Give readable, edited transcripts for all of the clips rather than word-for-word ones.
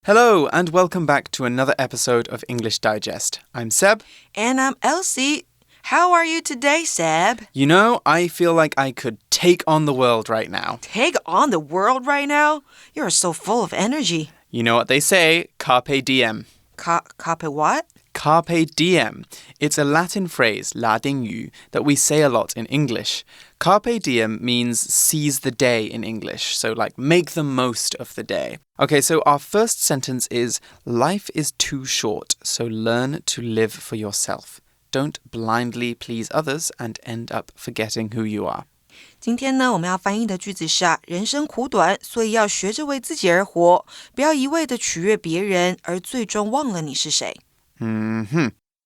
Hello, and welcome back to another episode of English Digest. I'm Seb. And I'm Elsie. How are you today, Seb? You know, I feel like I could take on the world right now. Take on the world right now? You're so full of energy. You know what they say, carpe diem. Carpe what? Carpe diem. It's a Latin phrase, 拉丁语, that we say a lot in English. Carpe diem means seize the day in English, so like make the most of the day. Okay, so our first sentence is, life is too short, so learn to live for yourself. Don't blindly please others and end up forgetting who you are. 今天呢，我们要翻译的句子是人生苦短，所以要学着为自己而活，不要一味的取悦别人，而最终忘了你是谁。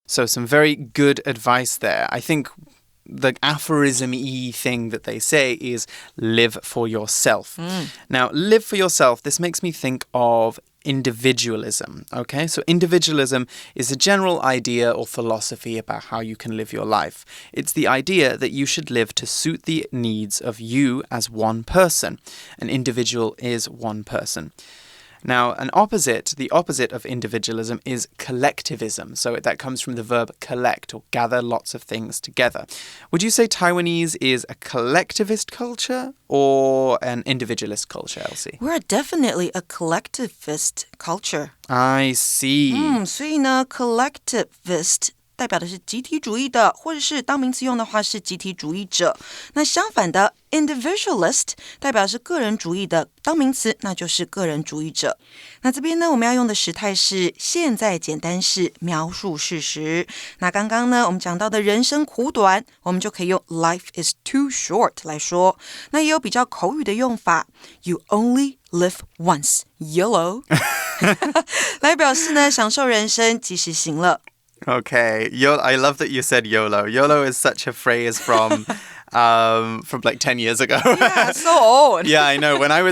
So some very good advice there. I think the aphorism-y thing that they say is live for yourself. Now, live for yourself, this makes me think of individualism, okay? So individualism is a general idea or philosophy about how you can live your life. It's the idea that you should live to suit the needs of you as one person. An individual is one person. Now, the opposite of individualism is collectivism. So that comes from the verb collect, or gather lots of things together. Would you say Taiwanese is a collectivist culture or an individualist culture, Elsie? We're definitely a collectivist culture. I see. 所以呢 collectivist代表的是集体主义的，或者是当名词用的话是集体主义者。那相反的 individualist 代表是个人主义的，当名词那就是个人主义者。那这边呢，我们要用的时态是现在简单式描述事实。那刚刚呢，我们讲到的人生苦短，我们就可以用 life is too short 来说。那也有比较口语的用法 you only live once, YOLO 来表示呢，享受人生，及时行乐。Okay, I love that you said YOLO. YOLO is such a phrase from like 10 years ago. Yeah, so old. Yeah, I know. When I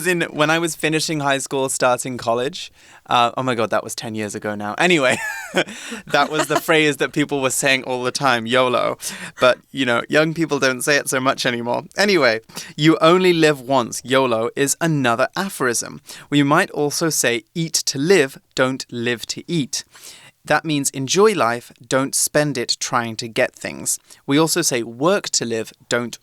was finishing high school, starting college, oh my God, that was 10 years ago now. Anyway, that was the phrase that people were saying all the time, YOLO. But, you know, young people don't say it so much anymore. Anyway, you only live once, YOLO, is another aphorism. We might also say eat to live, don't live to eat. That means enjoy life, don't spend it trying to get things. We also say work to live, don't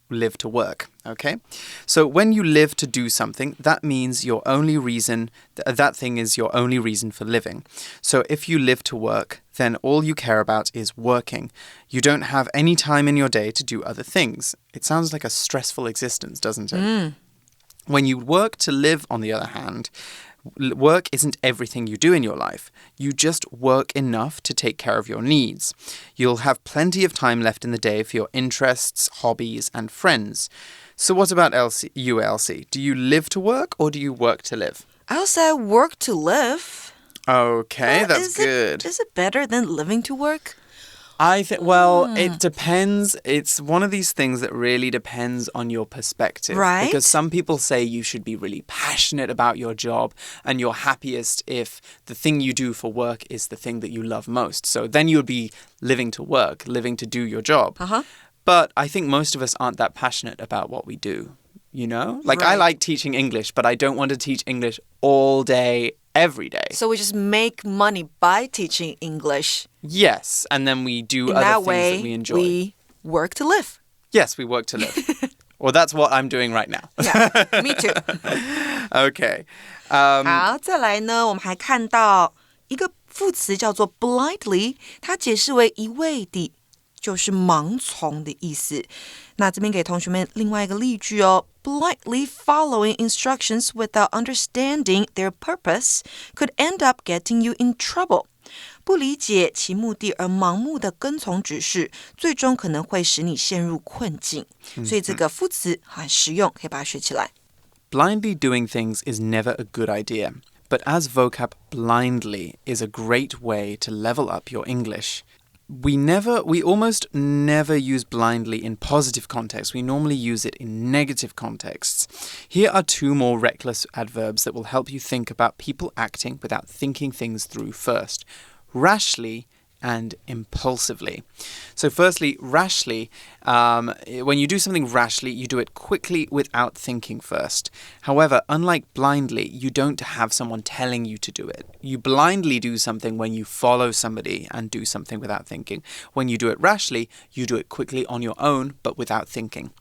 live to work, okay? So when you live to do something, that means that thing is your only reason for living. So if you live to work, then all you care about is working. You don't have any time in your day to do other things. It sounds like a stressful existence, doesn't it? When you work to live, on the other hand, work isn't everything you do in your life. You just work enough to take care of your needs. You'll have plenty of time left in the day for your interests, hobbies, and friends. So what about you, Elsie? Do you live to work or do you work to live? I'll say work to live. Okay, that's good. Is it better than living to work? I think, well, it depends. It's one of these things that really depends on your perspective. Right. Because some people say you should be really passionate about your job and you're happiest if the thing you do for work is the thing that you love most. So then you'd be living to work, living to do your job. But I think most of us aren't that passionate about what we do, you know? Like, right. I like teaching English, but I don't want to teach English all day, every day. So we just make money by teaching English. Yes, and then we do other things that we enjoy. We work to live. Yes, we work to live. Well, that's what I'm doing right now. Yeah, me too. Okay. 好，再来呢，我们还看到一个副词叫做 blindly， 它解释为一味地，就是盲从的意思。那这边给同学们另外一个例句哦。Blindly following instructions without understanding their purpose could end up getting you in trouble. 不理解其目的而盲目的跟从指示，最终可能会使你陷入困境。所以这个副词很实用，可以把它学起来。Blindly doing things is never a good idea, but as vocab, blindly is a great way to level up your English. We almost never use blindly in positive contexts. We normally use it in negative contexts. Here are two more reckless adverbs that will help you think about people acting without thinking things through first. Rashly and impulsively. So firstly, rashly. When you do something rashly, you do it quickly without thinking first. However, unlike blindly, you don't have someone telling you to do it. You blindly do something when you follow somebody and do something without thinking. When you do it rashly, you do it quickly on your own, but without thinking.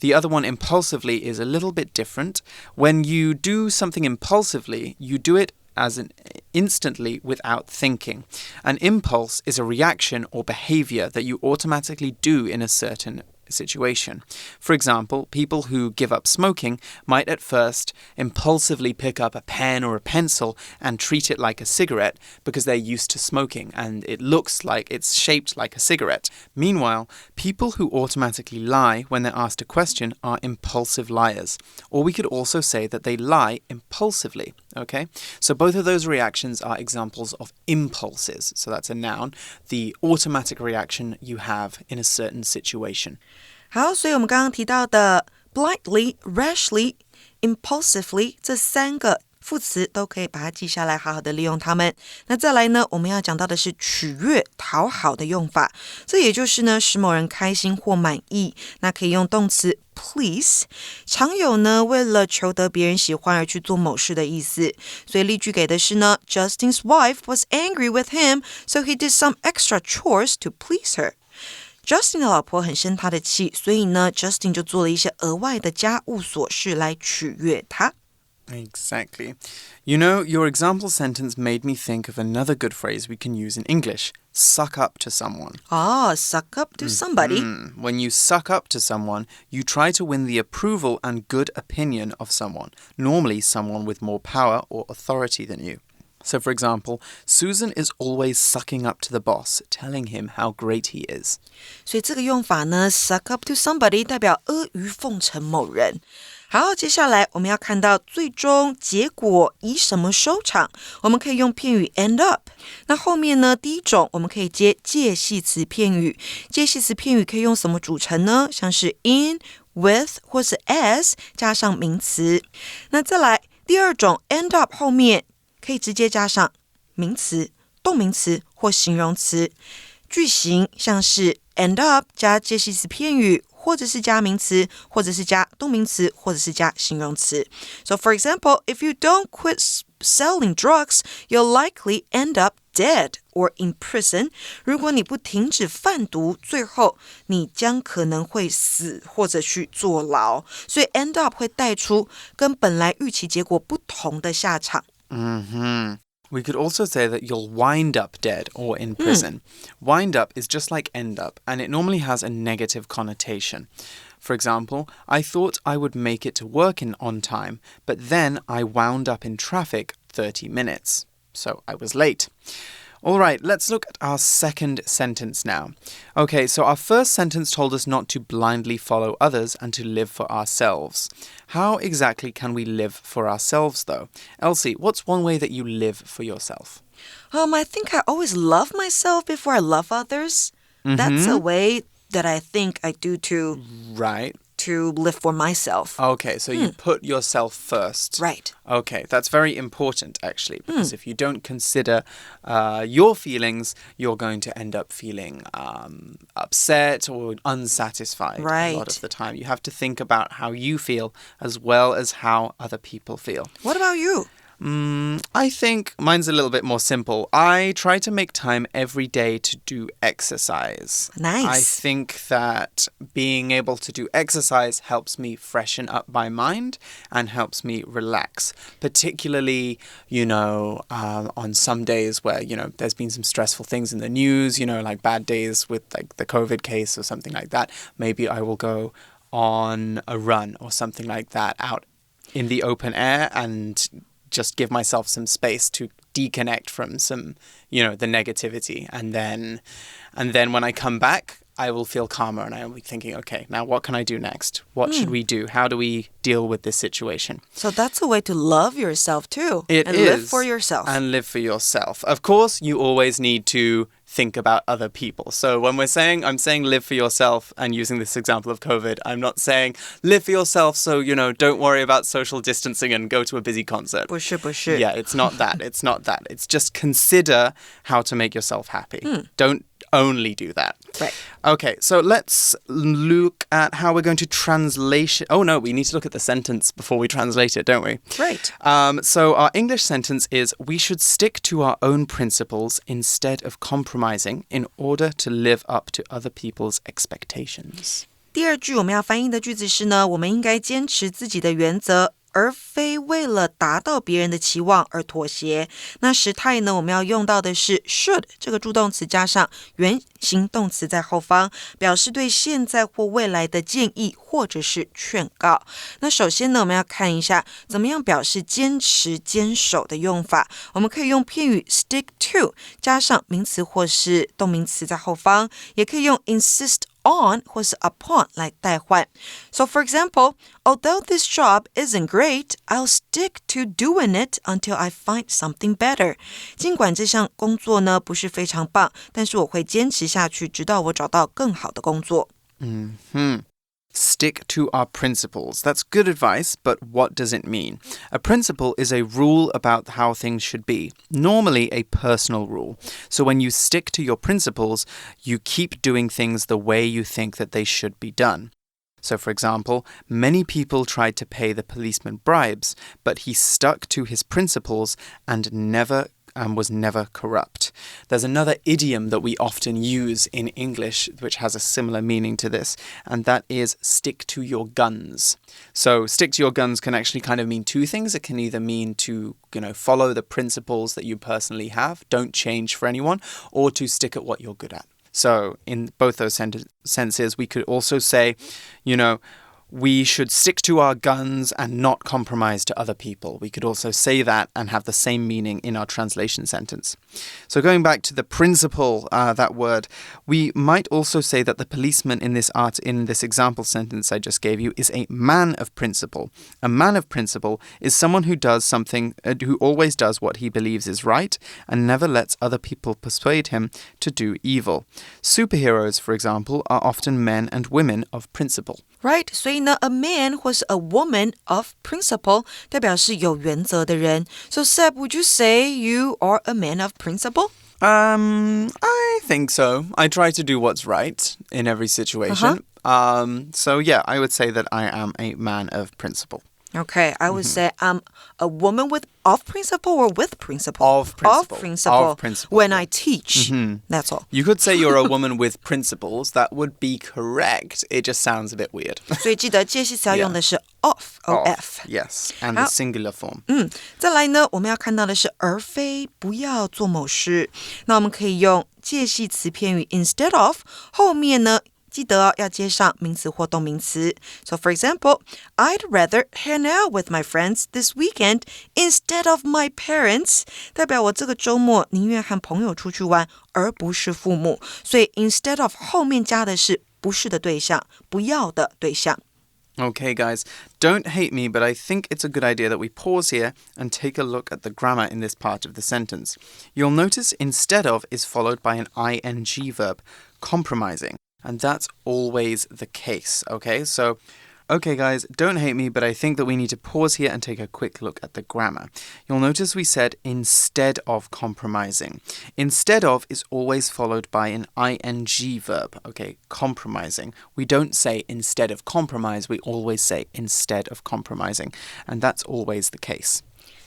The other one, impulsively, is a little bit different. When you do something impulsively, you do it instantly without thinking. An impulse is a reaction or behavior that you automatically do in a certain situation. For example, people who give up smoking might at first impulsively pick up a pen or a pencil and treat it like a cigarette because they're used to smoking and it looks like it's shaped like a cigarette. Meanwhile, people who automatically lie when they're asked a question are impulsive liars. Or we could also say that they lie impulsively. Okay? So both of those reactions are examples of impulses. So that's a noun. The automatic reaction you have in a certain situation. 好，所以我们刚刚提到的 blindly, rashly, impulsively 这三个副词都可以把它记下来，好好的利用它们。那再来呢，我们要讲到的是取悦、讨好的用法。这也就是呢，使某人开心或满意。那可以用动词 please， 常有呢为了求得别人喜欢而去做某事的意思。所以例句给的是呢 ，Justin's wife was angry with him, so he did some extra chores to please her.Justin 的老婆很生他的气，所以呢 Justin 就做了一些额外的家务琐事来取悦他。Exactly. You know, your example sentence made me think of another good phrase we can use in English. Suck up to someone. Suck up to somebody. When you suck up to someone, you try to win the approval and good opinion of someone, normally someone with more power or authority than you.So, for example, Susan is always sucking up to the boss, telling him how great he is. 所以这个用法呢 suck up to somebody 代表阿谀奉承某人。好，接下来我们要看到最终结果以什么收场，我们可以用片语 end up。那后面呢，第一种我们可以接介系词片语，介系词片语可以用什么组成呢？像是 in、with 或是 as 加上名词。那再来第二种 end up 后面可以直接加上名词、动名词或形容词。句型像是 end up 加介系词片语，或者是加名词，或者是加动名词，或者是加形容词。So for example, if you don't quit selling drugs, you'll likely end up dead or in prison. 如果你不停止贩毒，最后你将可能会死或者去坐牢。所以 end up 会带出跟本来预期结果不同的下场。We could also say that you'll wind up dead or in prison. Wind up is just like end up, and it normally has a negative connotation. For example, I thought I would make it to work on time, but then I wound up in traffic 30 minutes. So I was late. All right, let's look at our second sentence now. Okay, so our first sentence told us not to blindly follow others and to live for ourselves. How exactly can we live for ourselves, though? Elsie, what's one way that you live for yourself? I think I always love myself before I love others. That's a way that I think I do to... Right. To live for myself. Okay, so you put yourself first. Right. Okay, that's very important, actually, because if you don't consider your feelings, you're going to end up feeling upset or unsatisfied a lot of the time. You have to think about how you feel as well as how other people feel. What about you? I think mine's a little bit more simple. I try to make time every day to do exercise. Nice. I think that being able to do exercise helps me freshen up my mind and helps me relax. Particularly, on some days where, there's been some stressful things in the news, like bad days with like the COVID case or something like that. Maybe I will go on a run or something like that out in the open air and just give myself some space to deconnect from some, the negativity. And then when I come back, I will feel calmer and I will be thinking, okay, now what can I do next? What should we do? How do we deal with this situation? So that's a way to love yourself too. It and is. Live for yourself. And live for yourself. Of course, you always need to think about other people. So when I'm saying live for yourself and using this example of COVID, I'm not saying live for yourself so, don't worry about social distancing and go to a busy concert. 不是 Yeah, it's not that. It's not that. It's just consider how to make yourself happy. Don't only do that. Right. Okay, so let's look at how we're going to translate it. Oh, no, we need to look at the sentence before we translate it, don't we? Right. So our English sentence is, we should stick to our own principles instead of compromising in order to live up to other people's expectations. 第二句我们要翻译的句子是呢，我们应该坚持自己的原则，而非为了达到别人的期望而妥协。那时态呢，我们要用到的是 should 这个助动词加上原形动词在后方，表示对现在或未来的建议或者是劝告。那首先呢，我们要看一下怎么样表示坚持坚守的用法。我们可以用片语 stick to 加上名词或是动名词在后方，也可以用 insist on 或是 upon 来代换。So for example, although this job isn't great, I'll stick to doing it until I find something better. 尽管这项工作呢不是非常棒，但是我会坚持下去，直到我找到更好的工作。Stick to our principles. That's good advice, but what does it mean? A principle is a rule about how things should be, normally a personal rule. So when you stick to your principles, you keep doing things the way you think that they should be done. So, for example, many people tried to pay the policeman bribes, but he stuck to his principles and was never corrupt. There's another idiom that we often use in English which has a similar meaning to this, and that is stick to your guns. So stick to your guns can actually kind of mean two things. It can either mean to, follow the principles that you personally have, don't change for anyone, or to stick at what you're good at. So in both those senses, we could also say, we should stick to our guns and not compromise to other people. We could also say that and have the same meaning in our translation sentence. So going back to the principle, that word, we might also say that the policeman in this example sentence I just gave you is a man of principle. A man of principle is someone who does something, who always does what he believes is right and never lets other people persuade him to do evil. Superheroes, for example, are often men and women of principle. Right, 所以呢 a man 或是 a woman of principle 代表是有原则的人。So Seb, would you say you are a man of principle? I think so. I try to do what's right in every situation. So yeah, I would say that I am a man of principle. Okay, I would say I'm a woman of principle or with principle? Of principle. Of principle. Of principle. When I teach. That's all. You could say you're a woman with principles. That would be correct. It just sounds a bit weird. 所以记得介系词要用的是 of, O-F. Yes, and the singular form. 再来呢，我们要看到的是而非不要做某事。那我们可以用介系词片语 instead of 后面呢记得要接上名词或动名词。So for example, I'd rather hang out with my friends this weekend instead of my parents. 代表我这个周末宁愿和朋友出去玩，而不是父母。所以 instead of 后面加的是不是的对象，不要的对象。Okay, guys, don't hate me, but I think it's a good idea that we pause here and take a look at the grammar in this part of the sentence. You'll notice instead of is followed by an ing verb, compromising. And that's always the case, okay? So, okay, guys, don't hate me, but I think that we need to pause here and take a quick look at the grammar. You'll notice we said instead of compromising. Instead of is always followed by an ing verb, okay? Compromising. We don't say instead of compromise, we always say instead of compromising. And that's always the case.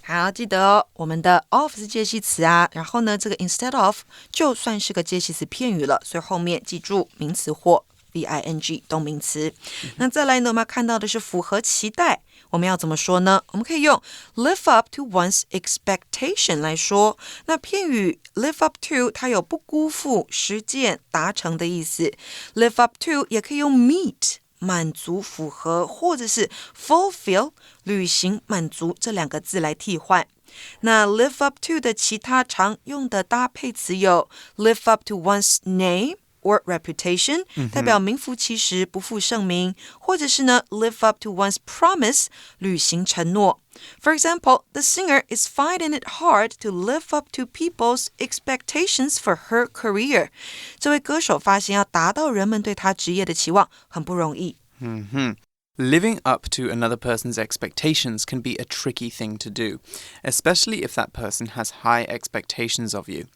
好，记得哦，我们的 of 是介系词啊，然后呢，这个 instead of 就算是个介系词片语了，所以后面记住名词或 VING 动名词。那再来呢，我们要看到的是符合期待，我们要怎么说呢？我们可以用 live up to one's expectation 来说。那片语 live up to 它有不辜负、实践、达成的意思。live up to 也可以用 meet。满足、符合，或者是 fulfill 履行、满足这两个字来替换。那 live up to 的其他常用的搭配词有 live up to one's name or reputation，代表名副其实、不负盛名，或者是呢 live up to one's promise， 履行承诺。For example, the singer is finding it hard to live up to people's expectations for her career. 这位歌手发现要达到人们对他职业的期望很不容易。Living up to another person's expectations can be a tricky thing to do, especially if that person has high expectations of you.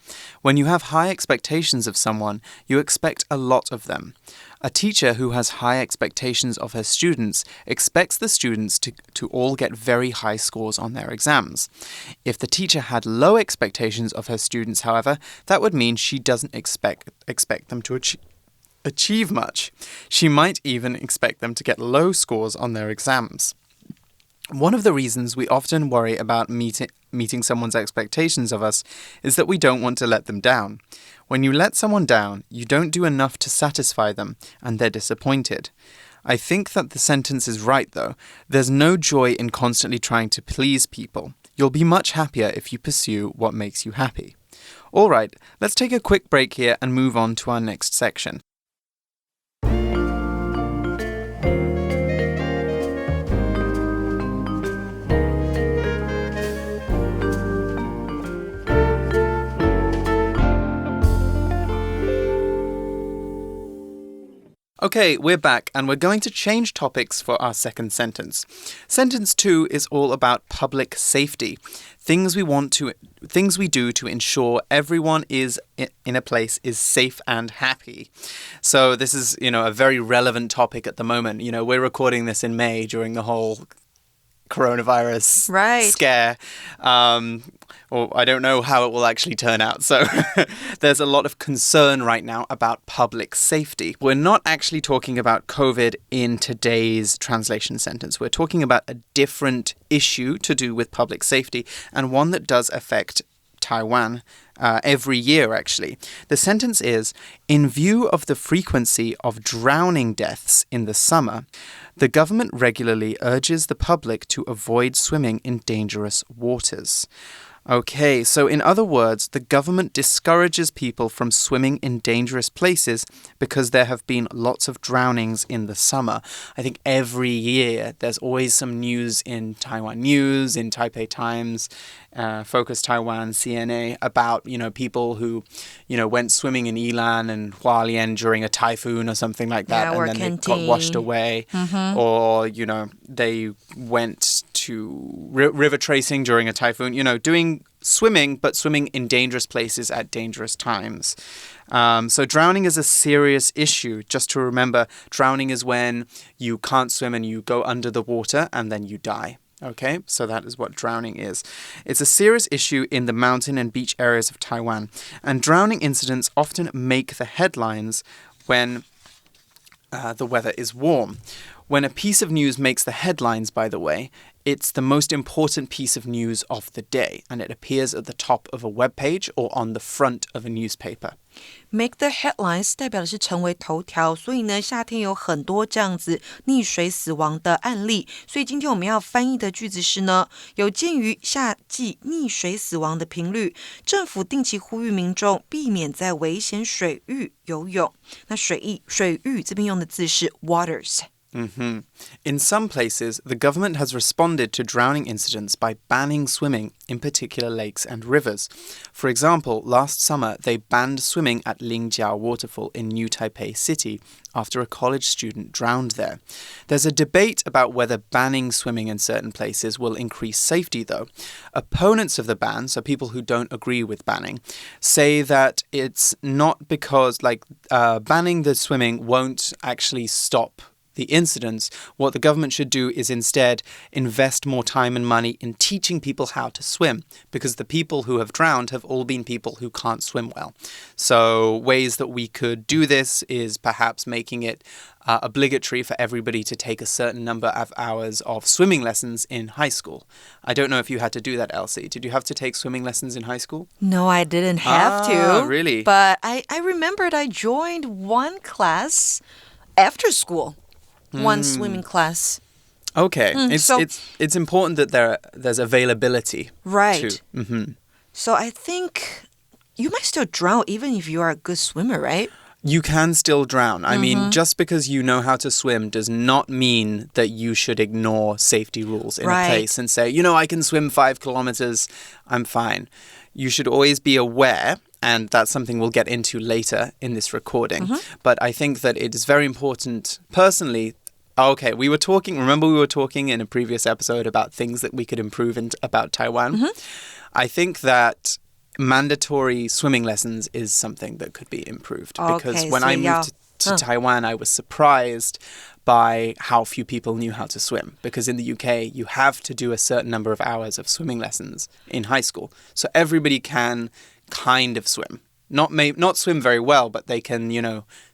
When you have high expectations of someone, you expect a lot of them. A teacher who has high expectations of her students expects the students to all get very high scores on their exams. If the teacher had low expectations of her students, however, that would mean she doesn't expect them to achieve much. She might even expect them to get low scores on their exams. One of the reasons we often worry about meeting someone's expectations of us is that we don't want to let them down. When you let someone down, you don't do enough to satisfy them, and they're disappointed. I think that the sentence is right, though. There's no joy in constantly trying to please people. You'll be much happier if you pursue what makes you happy. All right, let's take a quick break here and move on to our next section. Okay, we're back and we're going to change topics for our second sentence. Sentence 2 is all about public safety. Things we do to ensure everyone is in a place is safe and happy. So this is, a very relevant topic at the moment. We're recording this in May during the whole coronavirus scare. Or I don't know how it will actually turn out. So there's a lot of concern right now about public safety. We're not actually talking about COVID in today's translation sentence. We're talking about a different issue to do with public safety and one that does affect Taiwan every year, actually. The sentence is, in view of the frequency of drowning deaths in the summer, the government regularly urges the public to avoid swimming in dangerous waters. Okay, so in other words, the government discourages people from swimming in dangerous places because there have been lots of drownings in the summer. I think every year there's always some news in Taiwan News, in Taipei Times, Focus Taiwan, CNA, about, people who, went swimming in Yilan and Hualien during a typhoon or something like that, and then they got washed away. Or, they went to river tracing during a typhoon, doing swimming, but swimming in dangerous places at dangerous times. So drowning is a serious issue. Just to remember, drowning is when you can't swim and you go under the water and then you die. Okay, so that is what drowning is. It's a serious issue in the mountain and beach areas of Taiwan, and drowning incidents often make the headlines when the weather is warm. When a piece of news makes the headlines, by the way, it's the most important piece of news of the day, and it appears at the top of a web page or on the front of a newspaper. Make the headlines 代表的是成为头条，所以呢，夏天有很多这样子溺水死亡的案例。所以今天我们要翻译的句子是呢，有鉴于夏季溺水死亡的频率，政府定期呼吁民众避免在危险水域游泳。那水域这边用的字是 waters。In some places, the government has responded to drowning incidents by banning swimming in particular lakes and rivers. For example, last summer, they banned swimming at Lingjiao Waterfall in New Taipei City after a college student drowned there. There's a debate about whether banning swimming in certain places will increase safety, though. Opponents of the ban, so people who don't agree with banning, say that it's not because, banning the swimming won't actually stop the incidents. What the government should do is instead invest more time and money in teaching people how to swim, because the people who have drowned have all been people who can't swim well. So ways that we could do this is perhaps making it obligatory for everybody to take a certain number of hours of swimming lessons in high school. I don't know if you had to do that, Elsie. Did you have to take swimming lessons in high school? No, I didn't have to. Really? But I remembered I joined one class after school. One swimming class. Okay. It's important that there's availability. Right. So I think you might still drown even if you are a good swimmer, right? You can still drown. I mean, just because you know how to swim does not mean that you should ignore safety rules in a place and say, I can swim 5 kilometers, I'm fine. You should always be aware, and that's something we'll get into later in this recording. But I think that it is very important, personally. Okay, remember we were talking in a previous episode about things that we could improve about Taiwan? I think that mandatory swimming lessons is something that could be improved. Because when I moved to Taiwan, I was surprised by how few people knew how to swim. Because in the UK, you have to do a certain number of hours of swimming lessons in high school. So everybody can kind of swim. Not swim very well, but they can,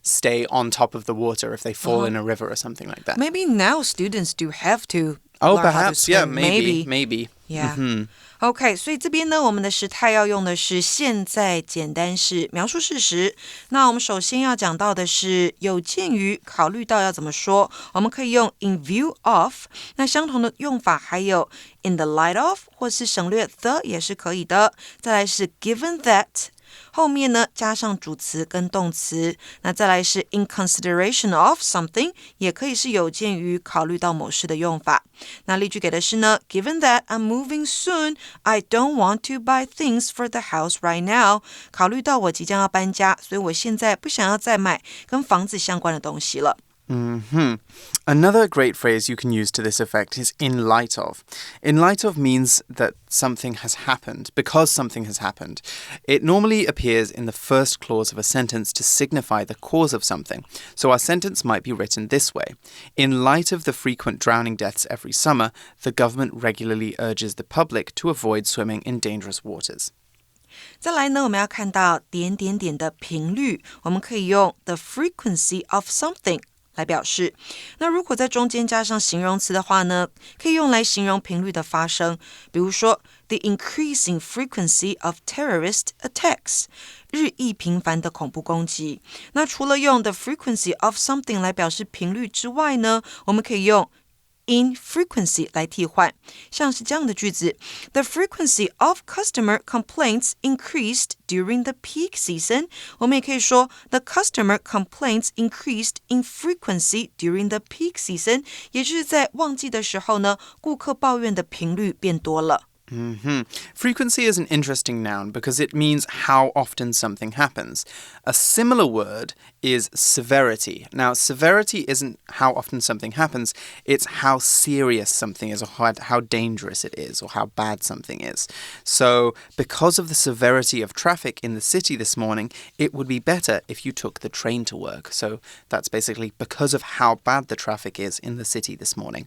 stay on top of the water if they fall in a river or something like that. Maybe now students do have to learn how to swim. Maybe. Yeah. OK, 所以这边呢，我们的时态要用的是现在简单式描述事实。那我们首先要讲到的是有鉴于考虑到要怎么说，我们可以用 in view of， 那相同的用法还有 in the light of， 或是省略 the 也是可以的。再来是 given that。后面呢加上主词跟动词，那再来是 in consideration of something， 也可以是有鉴于考虑到某事的用法。那例句给的是呢 Given that I'm moving soon, I don't want to buy things for the house right now. 考虑到我即将要搬家，所以我现在不想要再买跟房子相关的东西了。Another great phrase you can use to this effect is in light of. In light of means that something has happened, because something has happened. It normally appears in the first clause of a sentence to signify the cause of something. So our sentence might be written this way. In light of the frequent drowning deaths every summer, the government regularly urges the public to avoid swimming in dangerous waters. 再来呢，我们要看到点点点的频率，我们可以用 the frequency of something来表示。那如果在中间加上形容词的话呢，可以用来形容频率的发生。比如说 the increasing frequency of terrorist attacks， 日益频繁的恐怖攻击。那除了用 the frequency of something 来表示频率之外呢，我们可以用in frequency 来替换，像是这样的句子 The frequency of customer complaints increased during the peak season. 我们也可以说 The customer complaints increased in frequency during the peak season. 也就是在旺季的时候呢，顾客抱怨的频率变多了。Frequency is an interesting noun because it means how often something happens. A similar word is severity. Now, severity isn't how often something happens, it's how serious something is, or how dangerous it is, or how bad something is. So, because of the severity of traffic in the city this morning, it would be better if you took the train to work. So, that's basically because of how bad the traffic is in the city this morning.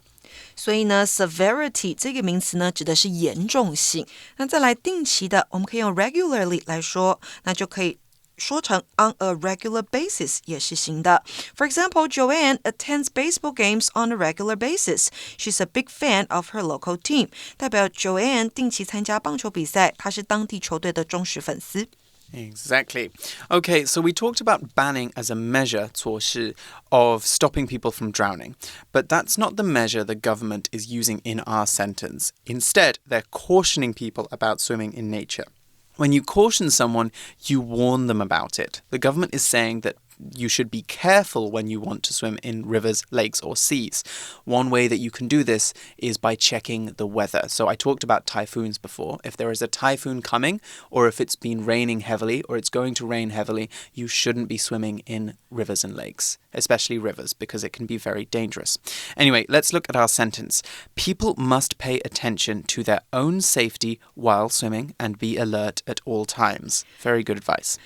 所以呢 severity 这个名词呢指的是严重性。那再来定期的，我们可以用 regularly 来说，那就可以说成 on a regular basis 也是行的。For example, Joanne attends baseball games on a regular basis. She's a big fan of her local team. 代表 Joanne 定期参加棒球比赛，她是当地球队的忠实粉丝。Exactly. Okay, so we talked about banning as a measure, 措施, of stopping people from drowning. But that's not the measure the government is using in our sentence. Instead, they're cautioning people about swimming in nature. When you caution someone, you warn them about it. The government is saying that you should be careful when you want to swim in rivers, lakes, or seas. One way that you can do this is by checking the weather. So I talked about typhoons before. If there is a typhoon coming, or if it's been raining heavily, or it's going to rain heavily, you shouldn't be swimming in rivers and lakes, especially rivers, because it can be very dangerous. Anyway, let's look at our sentence. People must pay attention to their own safety while swimming and be alert at all times. Very good advice.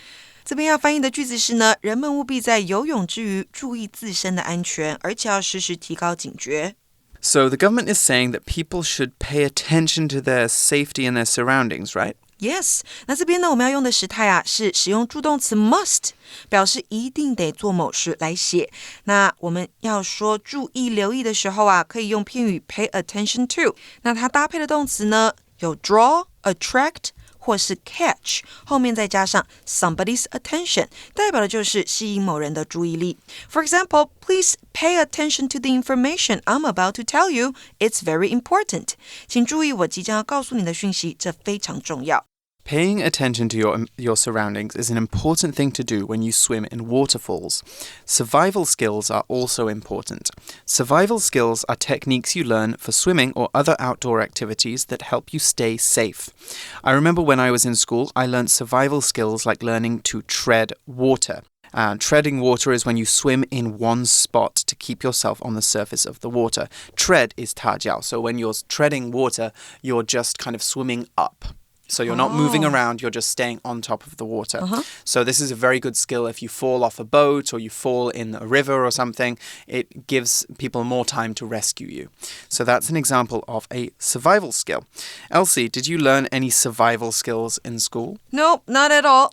这边要翻译的句子是呢，人们务必在游泳之余注意自身的安全，而且要时时提高警觉。So the government is saying that people should pay attention to their safety and their surroundings, right? Yes. 那这边呢，我们要用的时态是使用助动词 must， 表示一定得做某事来写。那我们要说注意、留意的时候可以用片语 pay attention to。那它搭配的动词呢，有 draw、attract。或是 catch 后面再加上 somebody's attention 代表的就是吸引某人的注意力 For example, please pay attention to the information I'm about to tell you. It's very important. 请注意我即将要告诉你的讯息，这非常重要。Paying attention to your surroundings is an important thing to do when you swim in waterfalls. Survival skills are also important. Survival skills are techniques you learn for swimming or other outdoor activities that help you stay safe. I remember when I was in school, I learned survival skills like learning to tread water. Treading water is when you swim in one spot to keep yourself on the surface of the water. Tread is 踏脚, so when you're treading water, you're just kind of swimming up.So you're not moving around, you're just staying on top of the water. So this is a very good skill if you fall off a boat or you fall in a river or something. It gives people more time to rescue you. So that's an example of a survival skill. Elsie, did you learn any survival skills in school? Nope, not at all.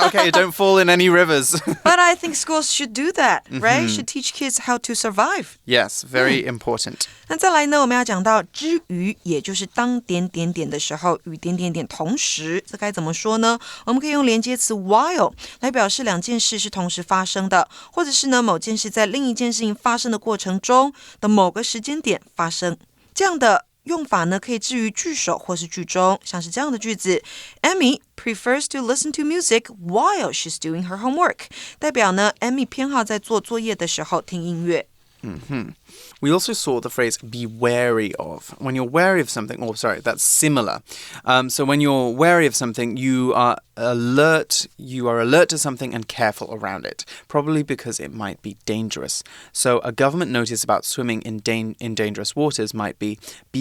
Okay, don't fall in any rivers. But I think schools should do that, right? Should teach kids how to survive. Yes, very important. 那再来呢，我们要讲到之余，也就是当点点点的时候，与点点点同时，这该怎么说呢？我们可以用连接词 while 来表示两件事是同时发生的，或者是呢某件事在另一件事情发生的过程中的某个时间点发生。这样的用法呢，可以置于句首或是句中，像是这样的句子 Amy prefers to listen to music while she's doing her homework 代表呢 Amy 偏好在做作业的时候听音乐。We also saw the phrase be wary of. When you're wary of something, that's similar. So when you're wary of something, you are alert to something and careful around it, probably because it might be dangerous. So a government notice about swimming in dangerous waters might be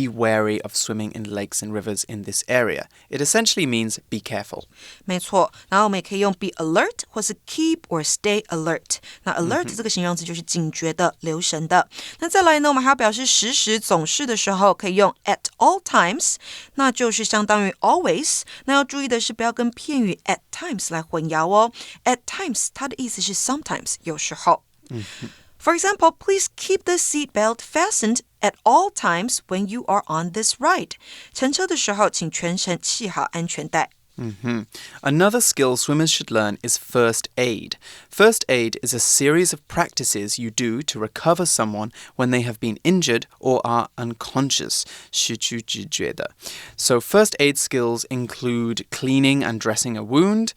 wary of swimming in lakes and rivers in this area. It essentially means be careful. 没错，然后我们也可以用 be alert 或是 keep or stay alert. 那 alert 这个形容词就是警觉的、留神的。那再来呢，我们还要表示时时总是的时候，可以用 at all times， 那就是相当于 always。那要注意的是，不要跟片语 at times 来混淆哦。At times 它的意思是 sometimes 有时候。For example, please keep the seatbelt fastened at all times when you are on this ride. 乘车的时候，请全程系好安全带。Another skill swimmers should learn is first aid. First aid is a series of practices you do to recover someone when they have been injured or are unconscious. 失去知觉的. So first aid skills include cleaning and dressing a wound,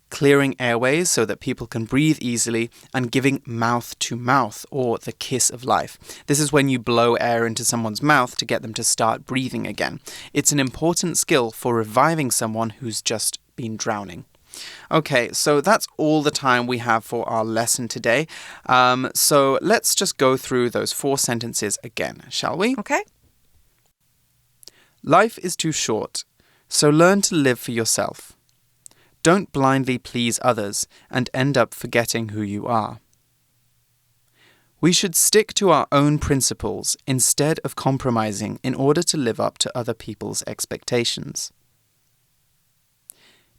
clearing airways so that people can breathe easily, and giving mouth to mouth, or the kiss of life. This is when you blow air into someone's mouth to get them to start breathing again. It's an important skill for reviving someone who's just been drowning. Okay, so that's all the time we have for our lesson today. So let's just go through those 4 sentences again, shall we? Okay. Life is too short, so learn to live for yourself.Don't blindly please others and end up forgetting who you are. We should stick to our own principles instead of compromising in order to live up to other people's expectations.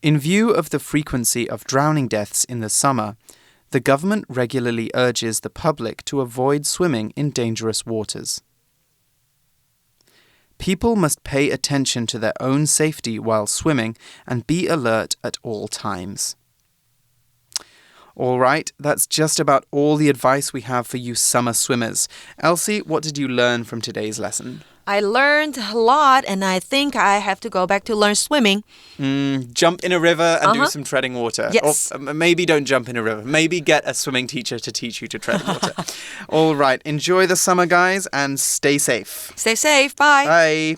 In view of the frequency of drowning deaths in the summer, the government regularly urges the public to avoid swimming in dangerous waters.People must pay attention to their own safety while swimming and be alert at all times. All right, that's just about all the advice we have for you summer swimmers. Elsie, what did you learn from today's lesson? I learned a lot, and I think I have to go back to learn swimming. Jump in a river and do some treading water. Yes. Or maybe don't jump in a river. Maybe get a swimming teacher to teach you to tread water. All right, enjoy the summer, guys, and stay safe. Stay safe. Bye. Bye.